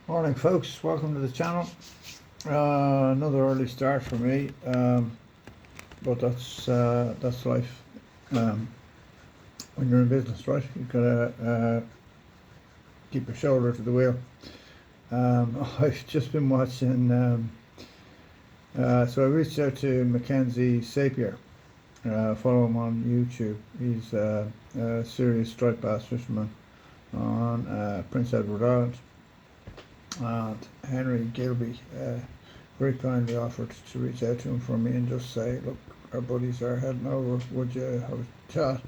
Morning folks, welcome to the channel. Another early start for me, but that's life. Um, when you're in business, right? You've got to keep your shoulder to the wheel. I've just been watching, so I reached out to Mackenzie Sapier, follow him on YouTube. He's a serious striped bass fisherman on Prince Edward Island. And Henry Gilby very kindly offered to reach out to him for me and just say, look, our buddies are heading over, would you have a chat?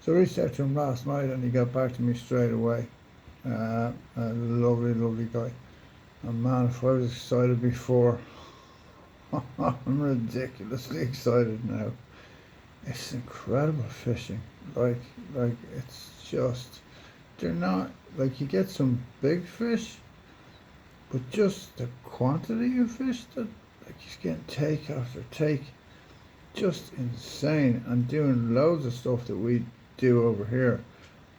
So I reached out to him last night and he got back to me straight away. A lovely, lovely guy. And man, if I was excited before, I'm ridiculously excited now. It's incredible fishing. Like it's just, they're not, like you get some big fish, but just the quantity of fish that like he's getting take after take, just insane, and doing loads of stuff that we do over here.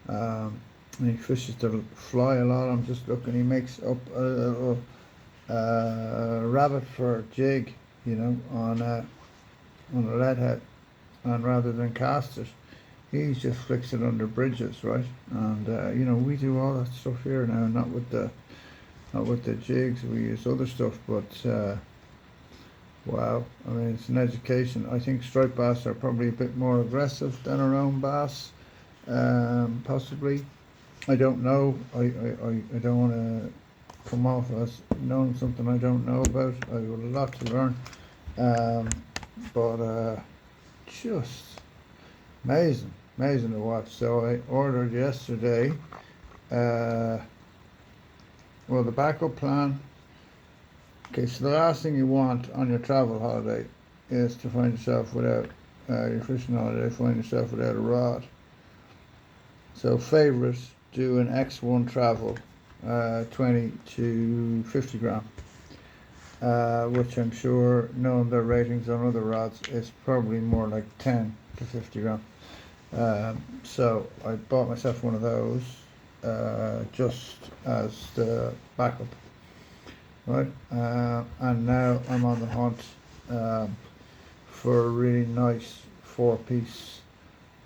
And he fishes the fly a lot. I'm just looking. He makes up a little rabbit for jig, on a lead head, and rather than cast it, he just flicks it under bridges, right? And we do all that stuff here now, not with the jigs, we use other stuff, but wow, I mean, it's an education. I think striped bass are probably a bit more aggressive than our own bass, possibly. I don't know. I don't want to come off as knowing something I don't know about. I got a lot to learn, but just amazing to watch. So I ordered yesterday. Well, the backup plan. Okay, so the last thing you want on your travel holiday is to find yourself without your fishing holiday, find yourself without a rod. So favourite, do an X1 travel, 20 to 50 gram, which I'm sure, knowing their ratings on other rods, is probably more like 10 to 50 gram. So I bought myself one of those just as the backup, right? And now I'm on the hunt for a really nice 4-piece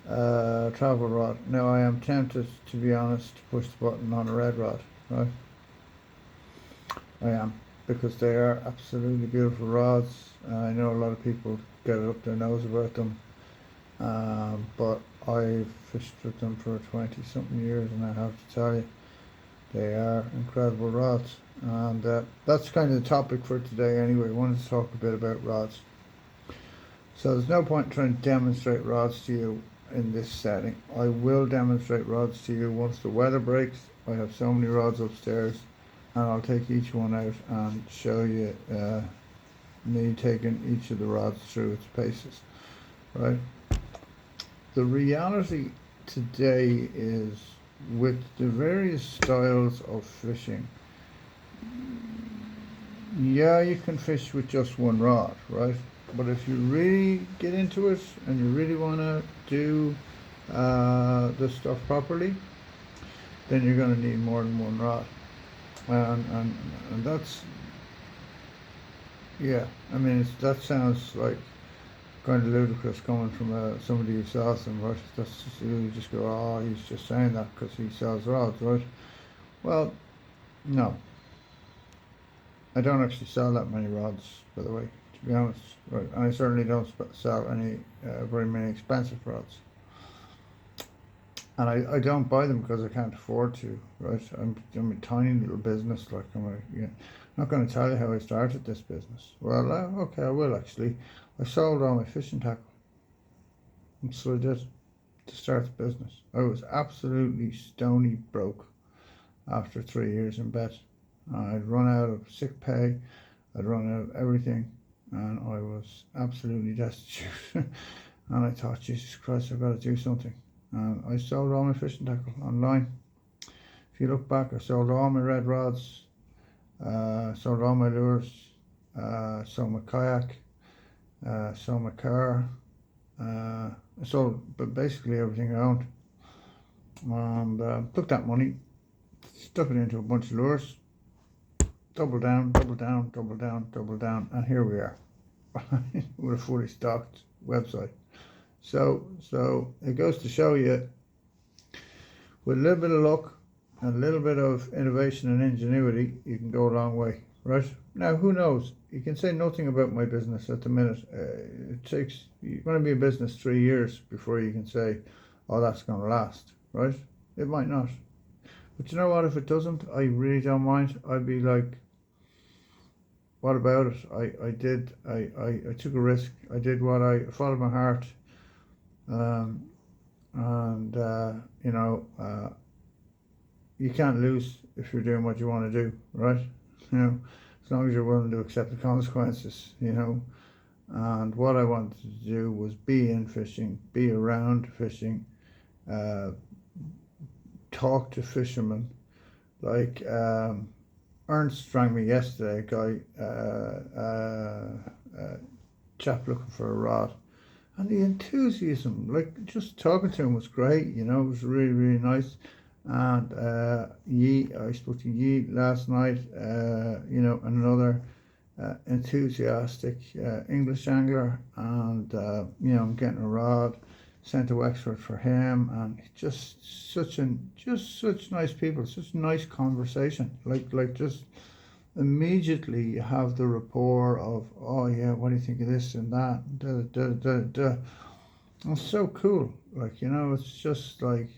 travel rod. Now I am tempted, to be honest, to push the button on a red rod, right? I am, because they are absolutely beautiful rods. I know a lot of people get it up their nose about them, but I've fished with them for 20 something years, and I have to tell you, they are incredible rods. And that's kind of the topic for today anyway. I wanted to talk a bit about rods. So there's no point trying to demonstrate rods to you in this setting. I will demonstrate rods to you once the weather breaks. I have so many rods upstairs, and I'll take each one out and show you me taking each of the rods through its paces, right? The reality today is, with the various styles of fishing, yeah, you can fish with just one rod, right? But if you really get into it and you really want to do this stuff properly, then you're going to need more than one rod. And that's, yeah, I mean, that sounds like kind of ludicrous coming from somebody who sells them, right? That's just, you just go, oh, he's just saying that because he sells rods, right? Well, no. I don't actually sell that many rods, by the way, to be honest. Right? And I certainly don't sell any very many expensive rods. And I don't buy them because I can't afford to, right? I'm a tiny little business, like I'm not going to tell you how I started this business. Well, okay, I will actually. I sold all my fishing tackle. That's what I did to start the business. I was absolutely stony broke after 3 years in bed. I'd run out of sick pay, I'd run out of everything, and I was absolutely destitute. And I thought, Jesus Christ, I've got to do something. And I sold all my fishing tackle online. If you look back, I sold all my red rods, sold all my lures, sold my kayak, sold my car, I sold but basically everything I owned. And took that money, stuck it into a bunch of lures, double down, double down, double down, double down, and here we are with a fully stocked website. So it goes to show you, with a little bit of luck and a little bit of innovation and ingenuity, you can go a long way, right? Now, who knows? You can say nothing about my business at the minute. You're going to be in business 3 years before you can say, oh, that's going to last, right? It might not. But you know what? If it doesn't, I really don't mind. I'd be like, what about it? I took a risk. I did what I followed my heart. And you can't lose if you're doing what you want to do, right? As long as you're willing to accept the consequences, And what I wanted to do was be in fishing, be around fishing, talk to fishermen. Like Ernst rang me yesterday, chap looking for a rod. And the enthusiasm, like just talking to him was great, it was really, really nice. And I spoke to Yi last night, another enthusiastic English angler, and I'm getting a rod sent to Wexford for him, and just such nice people, such nice conversation, like just immediately you have the rapport of, oh yeah, what do you think of this and that, It's so cool, it's just like,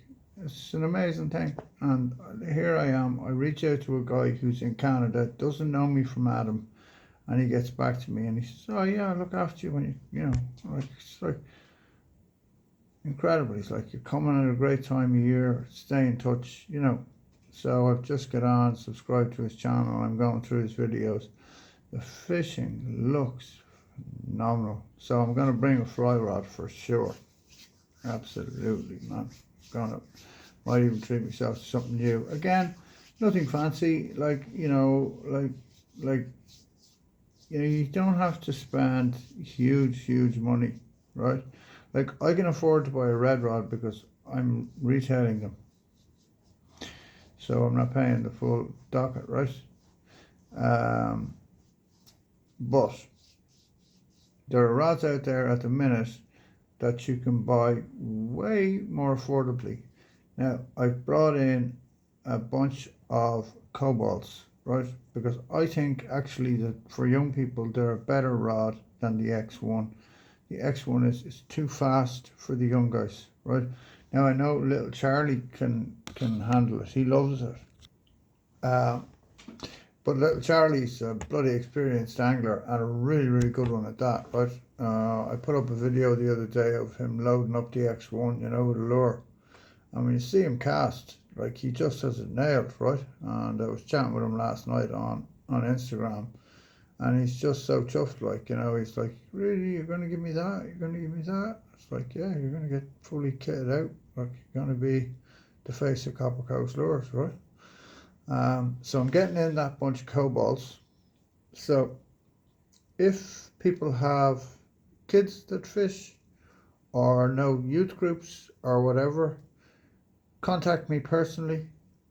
it's an amazing thing. And here I am, I reach out to a guy who's in Canada, doesn't know me from Adam, and he gets back to me and he says, oh yeah, I look after you when it's like incredible. He's like, you're coming at a great time of year, stay in touch, So I've just got on, subscribed to his channel, I'm going through his videos. The fishing looks phenomenal. So I'm going to bring a fly rod for sure. Absolutely, man. Might even treat myself to something new. Again, nothing fancy, you don't have to spend huge money, right? Like, I can afford to buy a red rod because I'm retailing them. So I'm not paying the full docket, right? But there are rods out there at the minute that you can buy way more affordably. Now, I've brought in a bunch of cobalts, right? Because I think actually that for young people, they're a better rod than the X1. The X1 is too fast for the young guys, right? Now, I know little Charlie can handle it. He loves it. But little Charlie's a bloody experienced angler, and a really, really good one at that, right? I put up a video the other day of him loading up the X1, with a lure. And when you see him cast, like, he just has it nailed, right? And I was chatting with him last night on Instagram, and he's just so chuffed, he's like, really, you're going to give me that? You're going to give me that? It's like, yeah, you're going to get fully kitted out. Like, you're going to be the face of Copper Coast Lures, right? So I'm getting in that bunch of cobalts. So if people have kids that fish or know youth groups or whatever, contact me personally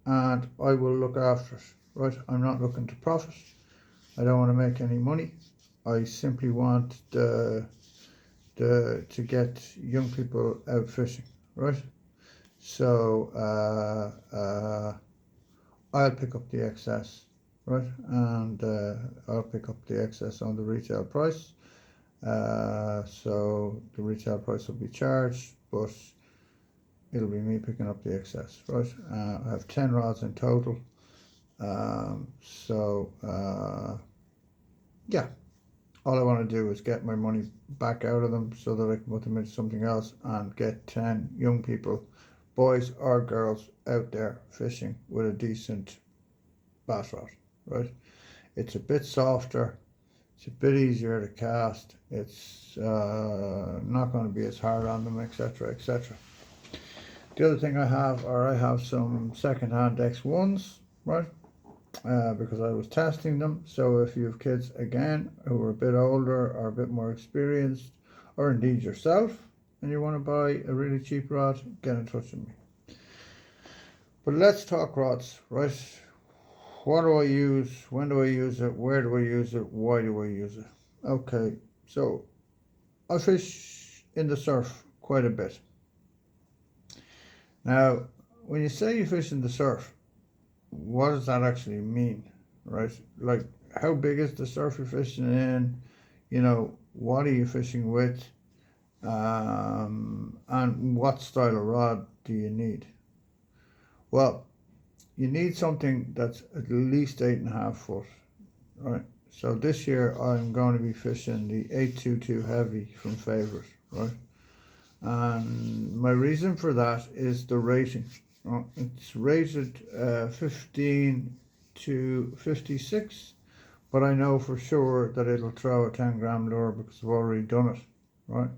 and I will look after it, right? I'm not looking to profit. I don't want to make any money. I simply want to get young people out fishing, right? So I'll pick up the excess, right? And I'll pick up the excess on the retail price. So the retail price will be charged, but it'll be me picking up the excess, right? I have 10 rods in total. Yeah, all I want to do is get my money back out of them so that I can put them into something else and get 10 young people, boys or girls, out there fishing with a decent bass rod, right? It's a bit softer, it's a bit easier to cast, it's not going to be as hard on them, etc, etc. The other thing I have some second-hand X1s, right? Because I was testing them. So if you have kids, again, who are a bit older or a bit more experienced, or indeed yourself, and you want to buy a really cheap rod, get in touch with me. But let's talk rods, right? what do I use? When do I use it? Where do I use it? Why do I use it? Okay, so I fish in the surf quite a bit. Now, when you say you fish in the surf, what does that actually mean, right? Like, how big is the surf you're fishing in? You know, what are you fishing with? And what style of rod do you need? Well, you need something that's at least 8.5 foot, right? So this year I'm going to be fishing the 822 heavy from Favorite, right? And my reason for that is the rating. It's rated 15 to 56, but I know for sure that it'll throw a 10 gram lure because I've already done it, right?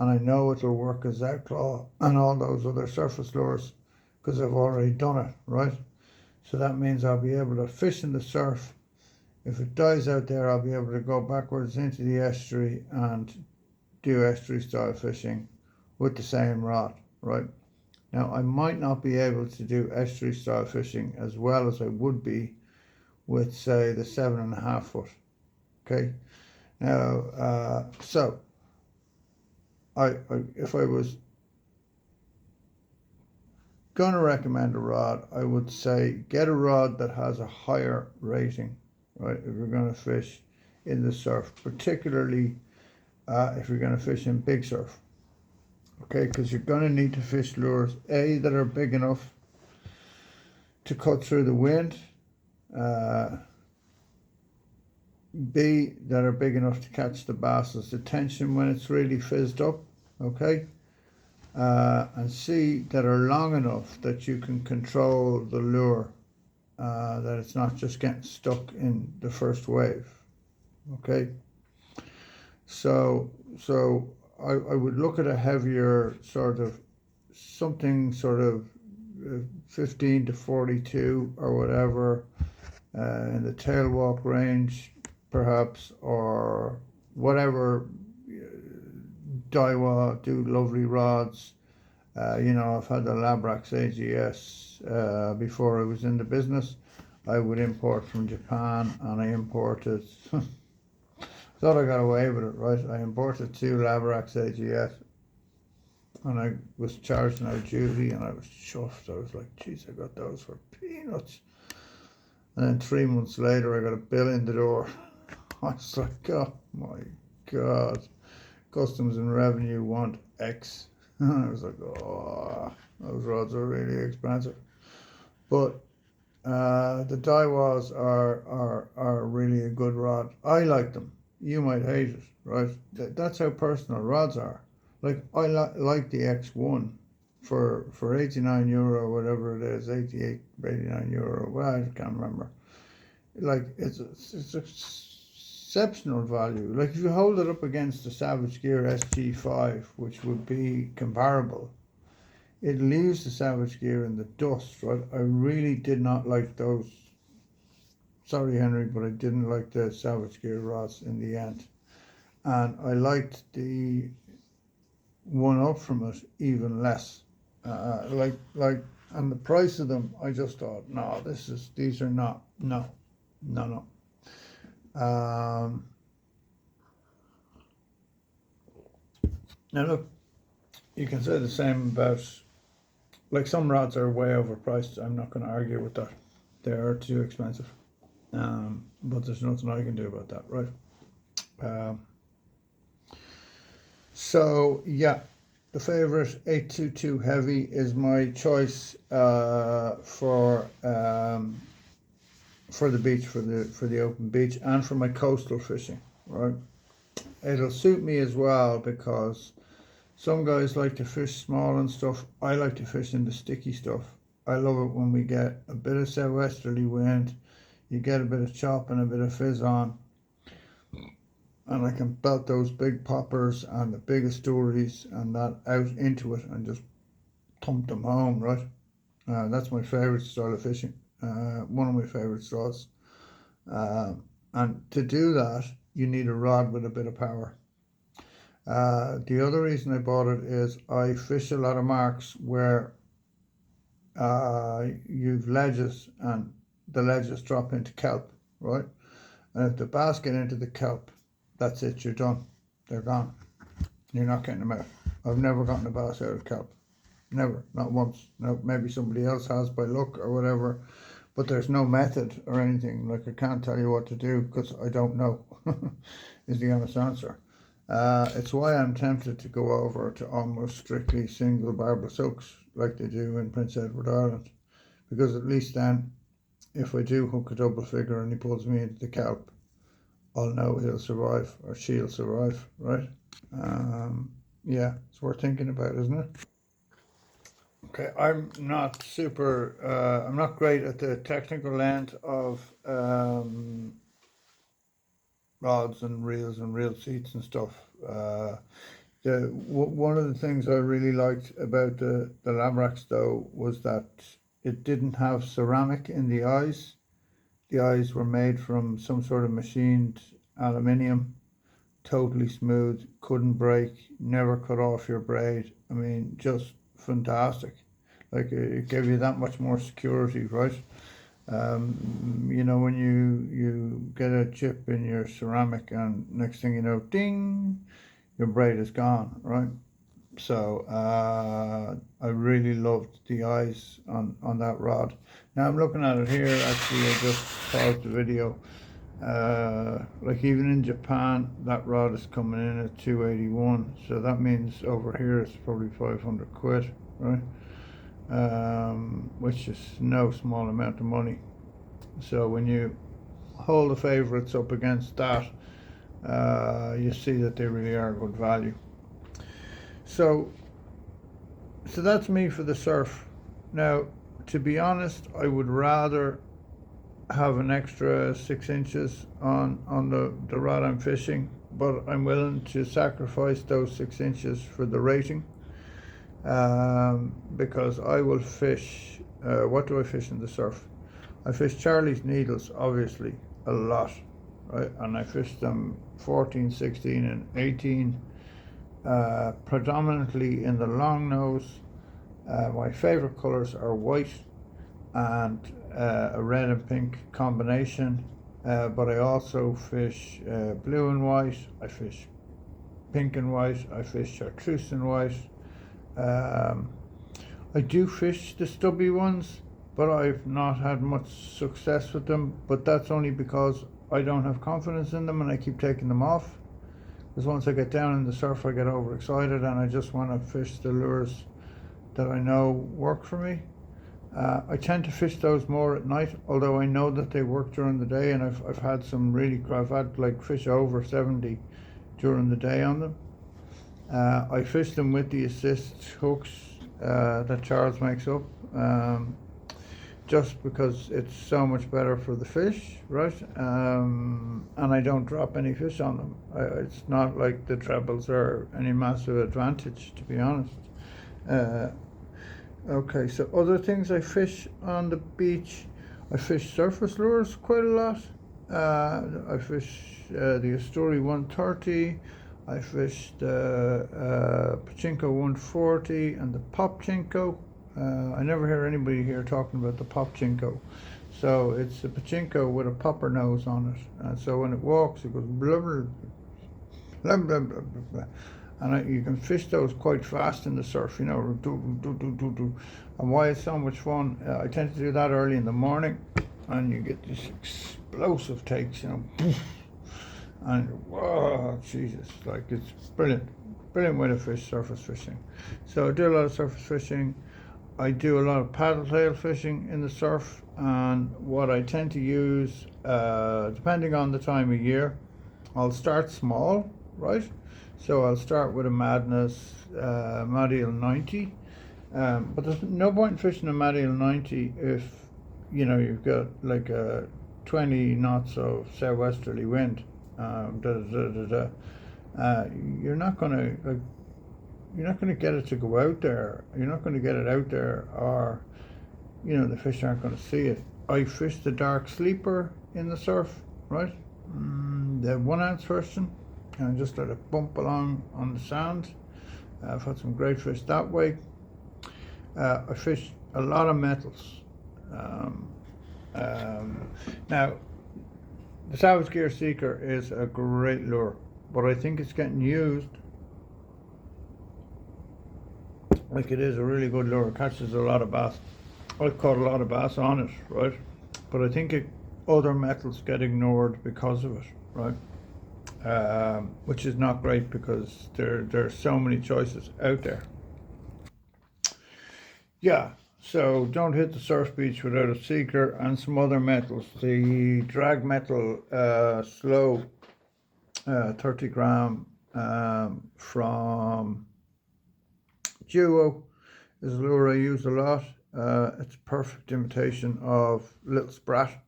And I know it'll work as outlaw and all those other surface lures because I've already done it, right? So that means I'll be able to fish in the surf. If it dies out there, I'll be able to go backwards into the estuary and do estuary style fishing with the same rod, right? Now, I might not be able to do estuary style fishing as well as I would be with, say, the 7.5 foot, okay? Now, so, if I was going to recommend a rod, I would say get a rod that has a higher rating, right? If you're going to fish in the surf, particularly if you're going to fish in big surf, okay? Because you're going to need to fish lures, A, that are big enough to cut through the wind, B, that are big enough to catch the bass's attention when it's really fizzed up, okay? And C, that are long enough that you can control the lure, that it's not just getting stuck in the first wave, okay? So I would look at a heavier sort of, something sort of 15 to 42 or whatever, in the tail walk range, perhaps, or whatever. Daiwa do lovely rods. You know, I've had the Labrax AGS before I was in the business. I would import from Japan, and I imported. Thought I got away with it, right? I imported 2 Labrax AGS, and I was charged no duty, and I was chuffed. I was like, geez, I got those for peanuts. And then 3 months later, I got a bill in the door. I was like, oh my God, Customs and Revenue want X. And I was like, oh, those rods are really expensive. But the Daiwas are really a good rod. I like them. You might hate it, right? That's how personal rods are. Like, I like the X1 for 89 euro, whatever it is, 88, 89 euro, well, I can't remember. Like, it's exceptional value. Like, if you hold it up against the Savage Gear SG5, which would be comparable, it leaves the Savage Gear in the dust, right? I really did not like those. Sorry, Henry, but I didn't like the Savage Gear rods in the end. And I liked the one up from it even less. And the price of them, I just thought, no, these are not, no. Now look, you can say the same about, like, some rods are way overpriced. I'm not going to argue with that. They are too expensive. But there's nothing I can do about that, right? So yeah, the favorite 822 heavy is my choice for the beach, for the open beach, and for my coastal fishing, right? It'll suit me as well because some guys like to fish small and stuff. I like to fish in the sticky stuff. I love it when we get a bit of southwesterly wind, you get a bit of chop and a bit of fizz on, and I can belt those big poppers and the big Estuaries and that out into it and just thump them home, right? That's my favourite style of fishing. One of my favourite styles. And to do that, you need a rod with a bit of power. The other reason I bought it is I fish a lot of marks where you've ledges, and the ledges drop into kelp, right? And if the bass get into the kelp, that's it, you're done. They're gone. You're not getting them out. I've never gotten a bass out of kelp. Never, not once. No, maybe somebody else has by luck or whatever, but there's no method or anything. Like, I can't tell you what to do because I don't know, is the honest answer. It's why I'm tempted to go over to almost strictly single barbless hooks like they do in Prince Edward Island, because at least then, if I do hook a double figure and he pulls me into the kelp, I'll know he'll survive or she'll survive, right? Yeah, it's worth thinking about, isn't it? Okay, I'm not I'm not great at the technical end of rods and reel seats and stuff. One of the things I really liked about the Lamrax though was that it didn't have ceramic in the eyes. The eyes were made from some sort of machined aluminium, totally smooth, couldn't break, never cut off your braid. I mean, just fantastic. Like, it gave you that much more security, right? You know, when you get a chip in your ceramic and next thing you know, ding, your braid is gone, right? So I really loved the eyes on that rod. Now I'm looking at it here. Actually, I just paused the video. Like, even in Japan, that rod is coming in at 281. So that means over here it's probably 500 quid, right? Which is no small amount of money. So when you hold the favourites up against that, you see that they really are good value. So that's me for the surf. Now, to be honest, I would rather have an extra 6 inches on the rod I'm fishing, but I'm willing to sacrifice those 6 inches for the rating, because I will fish. What do I fish in the surf? I fish Charlie's needles, obviously, a lot, right? And I fish them 14, 16 and 18, predominantly in the long nose. My favourite colours are white and a red and pink combination, but I also fish blue and white, I fish pink and white, I fish chartreuse and white. I do fish the stubby ones, but I've not had much success with them, but that's only because I don't have confidence in them and I keep taking them off. Because once I get down in the surf, I get overexcited and I just want to fish the lures that I know work for me. I tend to fish those more at night, although I know that they work during the day, and I've had some really, I've had like fish over 70 during the day on them. I fish them with the assist hooks that Charles makes up, just because it's so much better for the fish, right? And I don't drop any fish on them. It's not like the trebles are any massive advantage, to be honest. Okay, so other things I fish on the beach, I fish surface lures quite a lot. I fish the Estuary 130, I fish the Pachinko 140 and the Popchinko. I never hear anybody here talking about the Popchinko. So it's a Pachinko with a popper nose on it. And so when it walks, it goes blah, blah, blah, blah, blah, blah, blah. And you can fish those quite fast in the surf, you know, and why it's so much fun, I tend to do that early in the morning, and you get these explosive takes, you know, and whoa, Jesus, like, it's brilliant way to fish surface fishing. So I do a lot of surface fishing. I do a lot of paddle tail fishing in the surf, and what I tend to use, depending on the time of year, I'll start small, right? So I'll start with a Madness Mad-Eel 90, but there's no point in fishing a Mad-Eel 90 if, you know, you've got like a 20 knots of southwesterly wind. You're not gonna get it to go out there. You're not gonna get it out there, or, you know, the fish aren't gonna see it. I fish the dark sleeper in the surf, right? The 1 ounce version, and just let it bump along on the sand. I've had some great fish that way. I fish a lot of metals. Now, the Savage Gear Seeker is a great lure, but I think it's getting used like it is a really good lure. It catches a lot of bass. I've caught a lot of bass on it, right? But I think other metals get ignored because of it, right? Which is not great because there's so many choices out there. Yeah, so don't hit the surf beach without a seeker and some other metals. The drag metal slow 30 gram from Duo is a lure I use a lot. It's a perfect imitation of little sprat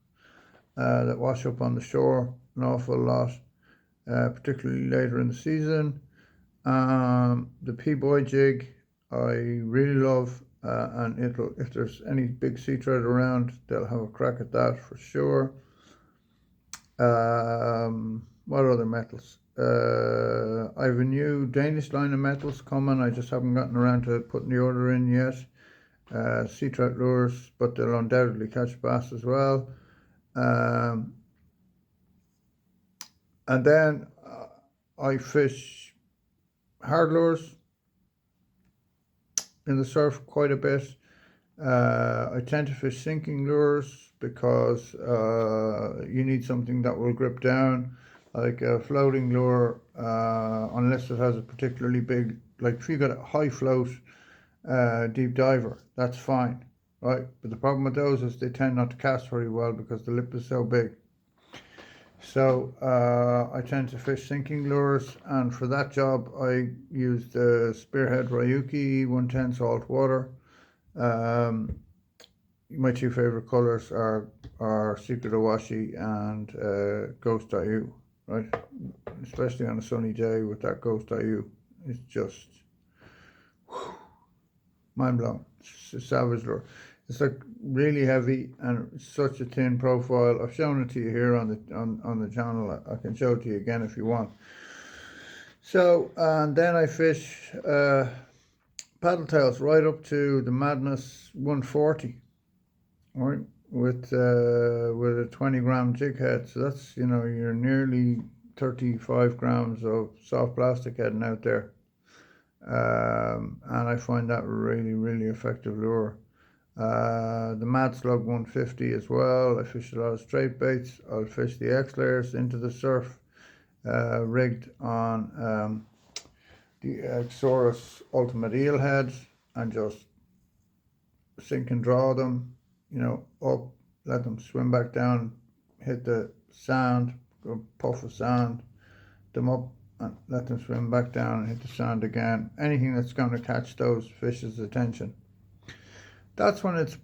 that wash up on the shore an awful lot, particularly later in the season. The P-Boy jig I really love, and if there's any big sea trout around, they'll have a crack at that for sure. What other metals? I have a new Danish line of metals coming. I just haven't gotten around to putting the order in yet. Sea trout lures, but they'll undoubtedly catch bass as well. And then I fish hard lures in the surf quite a bit. I tend to fish sinking lures because you need something that will grip down, like a floating lure, unless it has a particularly big, like if you got a high float deep diver, that's fine, right? But the problem with those is they tend not to cast very well because the lip is so big. So I tend to fish sinking lures, and for that job I use the Spearhead Ryuki 110 salt water. My two favorite colors are Secret Awashi and Ghost.IU, right? Especially on a sunny day with that Ghost.IU, it's just mind blown. It's a savage lure. It's like really heavy and such a thin profile. I've shown it to you here on the channel. I can show it to you again if you want. So, and then I fish paddle tails right up to the Madness 140, right, with a 20 gram jig head. So that's, you know, you're nearly 35 grams of soft plastic heading out there. And I find that really, really effective lure. The Mad Slug 150 as well. I fish a lot of straight baits. I'll fish the X layers into the surf, rigged on the Exorus Ultimate Eel heads, and just sink and draw them, you know, up, let them swim back down, hit the sand, go puff of sand, them up, and let them swim back down and hit the sand again. Anything that's going to catch those fish's attention. That's when it's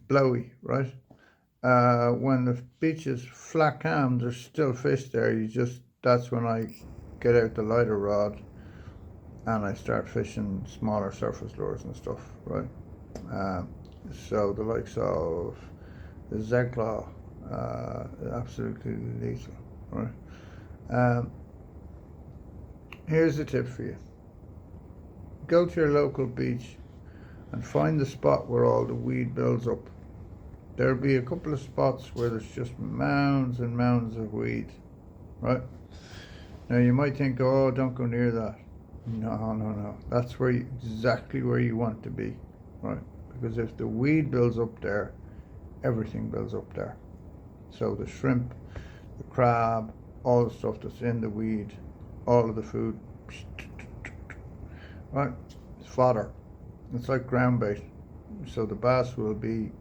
blowy, right? When the beach is flat calm, there's still fish there. That's when I get out the lighter rod and I start fishing smaller surface lures and stuff, right? So the likes of the Zeglaw, absolutely lethal, right? Here's a tip for you. Go to your local beach and find the spot where all the weed builds up. There'll be a couple of spots where there's just mounds and mounds of weed, right? Now you might think, oh, don't go near that. No. That's exactly where you want to be, right? Because if the weed builds up there, everything builds up there. So the shrimp, the crab, all the stuff that's in the weed, all of the food, right? It's fodder. It's like ground bait. So the bass will be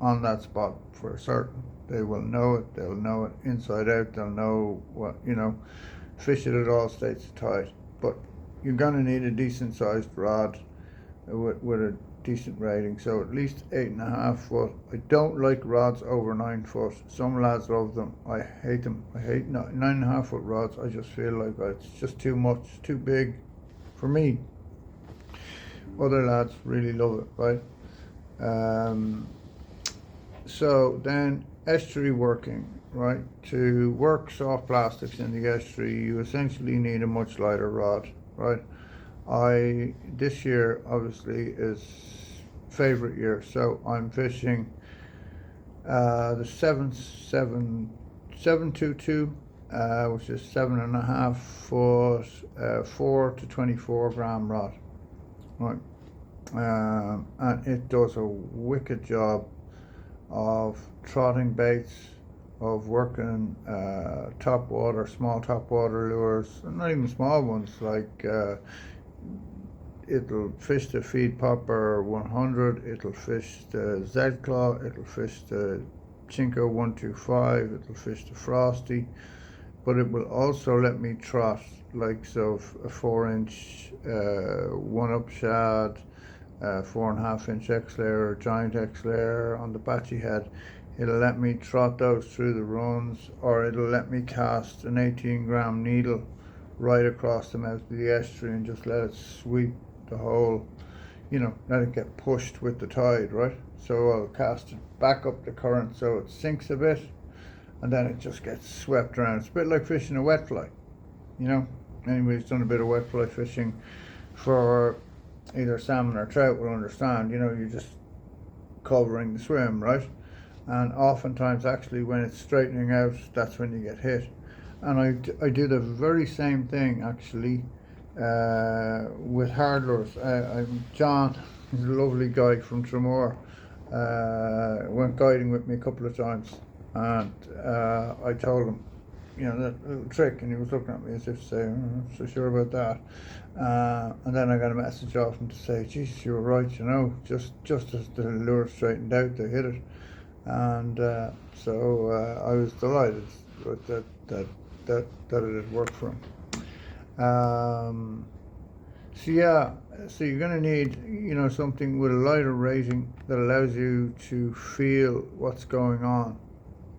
on that spot for certain. They will know it. They'll know it inside out. They'll know what, you know, fish it at all states of tide. But you're going to need a decent sized rod with a decent rating. So at least 8.5 foot. I don't like rods over 9 foot. Some lads love them. I hate them. I hate 9.5 foot rods. I just feel like it's just too much, too big for me. Other lads really love it, right? So then estuary working, right? To work soft plastics in the estuary, you essentially need a much lighter rod, right? This year obviously is favorite year, so I'm fishing The 722, which is 7.5 foot, 4 to 24 gram rod, right? And it does a wicked job of trotting baits, of working top water, small top water lures, not even small ones, like it'll fish the feed popper 100, it'll fish the Z-Claw, it'll fish the Chinko 125, it'll fish the Frosty, but it will also let me trot likes of a 4-inch 1-up shad, 4.5-inch X-layer or giant X-layer on the batchy head. It'll let me trot those through the runs, or it'll let me cast an 18-gram needle right across the mouth of the estuary and just let it sweep the whole, let it get pushed with the tide, right? So I'll cast it back up the current so it sinks a bit, and then it just gets swept around. It's a bit like fishing a wet fly, Anybody who's done a bit of wet fly fishing for either salmon or trout will understand, you're just covering the swim, right? And oftentimes, actually, when it's straightening out, that's when you get hit. And I do the very same thing, actually, with hard lures. John, he's a lovely guy from Tremor, went guiding with me a couple of times, and I told him, that little trick, and he was looking at me as if to say, I'm not so sure about that. And then I got a message off him to say, geez, you were right, just as the lure straightened out, they hit it. And so I was delighted with that it had worked for him. So you're going to need, something with a lighter rating that allows you to feel what's going on,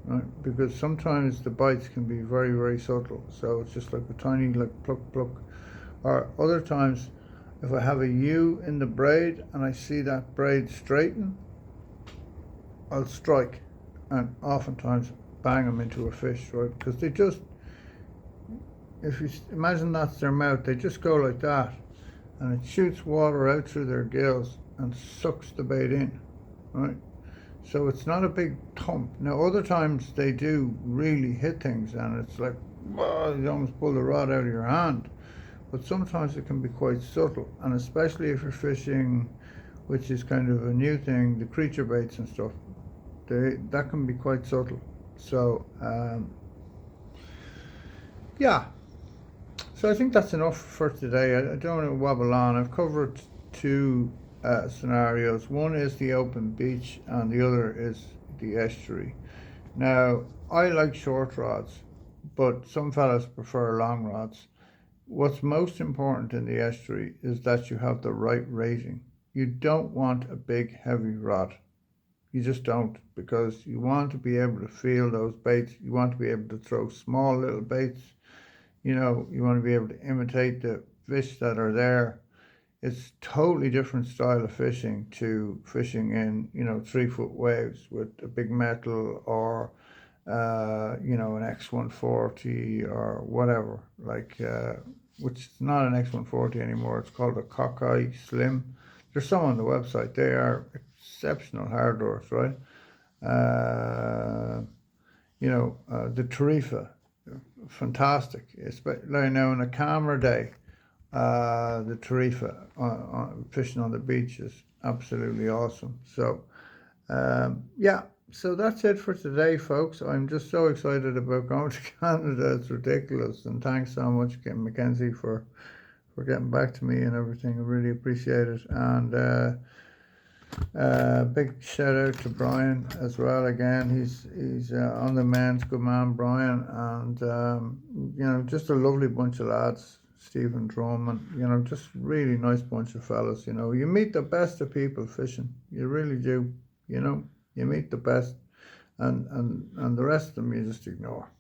right? Because sometimes the bites can be very, very subtle. So it's just like a tiny, like pluck, pluck. Or other times, if I have a U in the braid and I see that braid straighten, I'll strike, and oftentimes bang them into a fish, right? Because they just, if you imagine that's their mouth, they just go like that, and it shoots water out through their gills and sucks the bait in, right? So it's not a big thump. Now, other times they do really hit things, and it's like, whoa, you almost pull the rod out of your hand. But sometimes it can be quite subtle, and especially if you're fishing, which is kind of a new thing, the creature baits and stuff. That can be quite subtle. So so I think that's enough for today. I don't want to wobble on. I've covered two scenarios. One is the open beach and the other is the estuary. Now, I like short rods, but some fellas prefer long rods. What's most important in the estuary is that you have the right rating. You don't want a big heavy rod. You just don't, because you want to be able to feel those baits. You want to be able to throw small little baits. You want to be able to imitate the fish that are there. It's totally different style of fishing to fishing in, 3-foot waves with a big metal or, an X140 or whatever, which is not an X140 anymore. It's called a Cockeye Slim. There's some on the website. They are exceptional hard lures, right? The Tarifa, fantastic. Especially now on a calmer day, the Tarifa fishing on the beach is absolutely awesome. So, so that's it for today, folks. I'm just so excited about going to Canada. It's ridiculous. And thanks so much, Mackenzie, for getting back to me and everything. I really appreciate it. And big shout out to Brian as well. Again, he's on the men's, good man, Brian. And, just a lovely bunch of lads. Stephen Drummond, just really nice bunch of fellas. You meet the best of people fishing. You really do. You meet the best, and the rest of them you just ignore.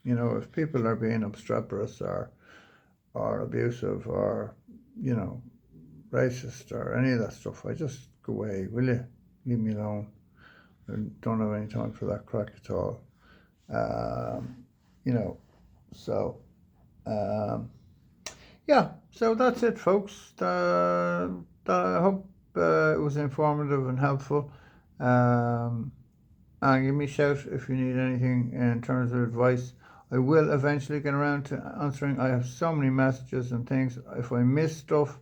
If people are being obstreperous or abusive or racist or any of that stuff, I just go away. Will you leave me alone? I don't have any time for that crack at all. So. So that's it, folks. I hope it was informative and helpful. and give me a shout if you need anything in terms of advice. I will eventually get around to answering. I have so many messages and things. If I miss stuff,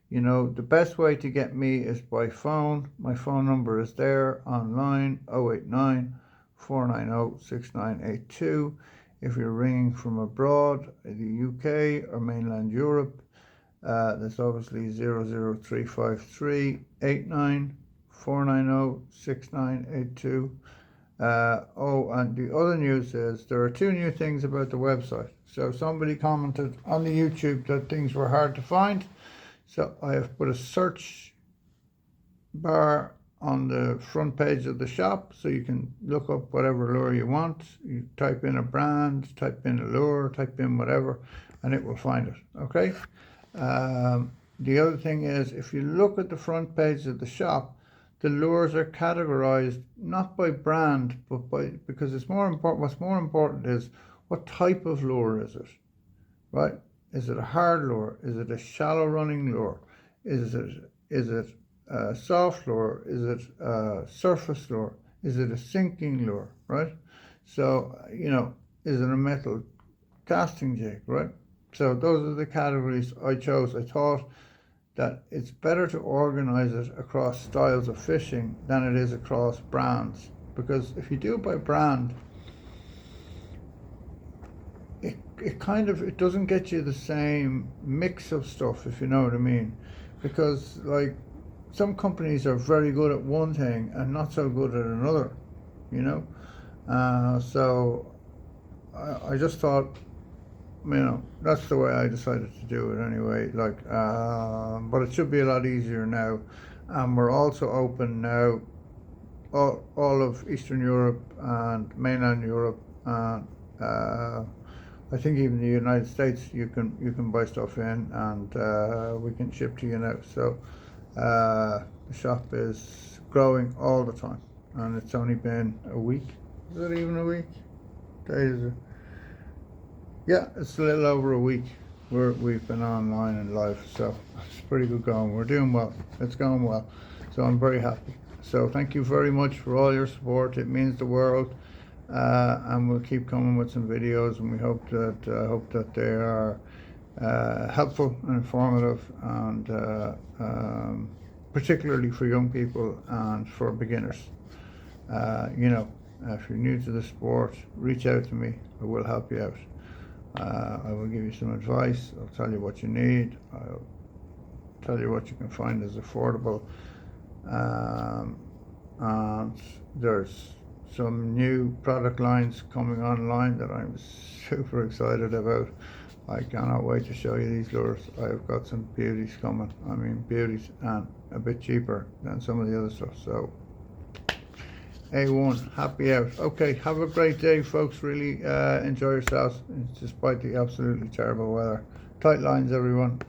you know, the best way to get me is by phone. My phone number is there online, 089 490 6982. If you're ringing from abroad, the UK or mainland Europe, that's obviously 00353 89 490 6982. And the other news is there are two new things about the website. So somebody commented on the YouTube that things were hard to find. So I have put a search bar on the front page of the shop so you can look up whatever lure you want. You type in a brand, type in a lure, type in whatever, and it will find it. Okay. The other thing is, if you look at the front page of the shop, the lures are categorized not by brand, but by, because it's more important. What's more important is what type of lure is it, right? Is it a hard lure? Is it a shallow running lure? Is it a soft lure? Is it a surface lure? Is it a sinking lure, right? So, you know, is it a metal casting jig, right? So those are the categories I chose. I thought that it's better to organize it across styles of fishing than it is across brands, because if you do it by brand, it doesn't get you the same mix of stuff, if you know what I mean, because like some companies are very good at one thing and not so good at another, you know. So I just thought, you know, that's the way I decided to do it anyway. Like, but it should be a lot easier now, and we're also open now. All of Eastern Europe and mainland Europe, and I think even the United States, you can buy stuff in, and we can ship to you now. So the shop is growing all the time, and it's only been a week. Is it even a week? Days. Yeah, it's a little over a week we've been online and live, so it's pretty good going. We're doing well. It's going well, so I'm very happy. So thank you very much for all your support. It means the world, and we'll keep coming with some videos, and we hope that they are helpful and informative, and particularly for young people and for beginners. You know, if you're new to the sport, reach out to me. I will help you out. I will give you some advice. I'll tell you what you need. I'll tell you what you can find as affordable. And there's some new product lines coming online that I'm super excited about. I cannot wait to show you these lures. I've got some beauties coming. I mean, beauties, and a bit cheaper than some of the other stuff. So A1, happy out. Okay, have a great day, folks. Really enjoy yourselves, despite the absolutely terrible weather. Tight lines, everyone.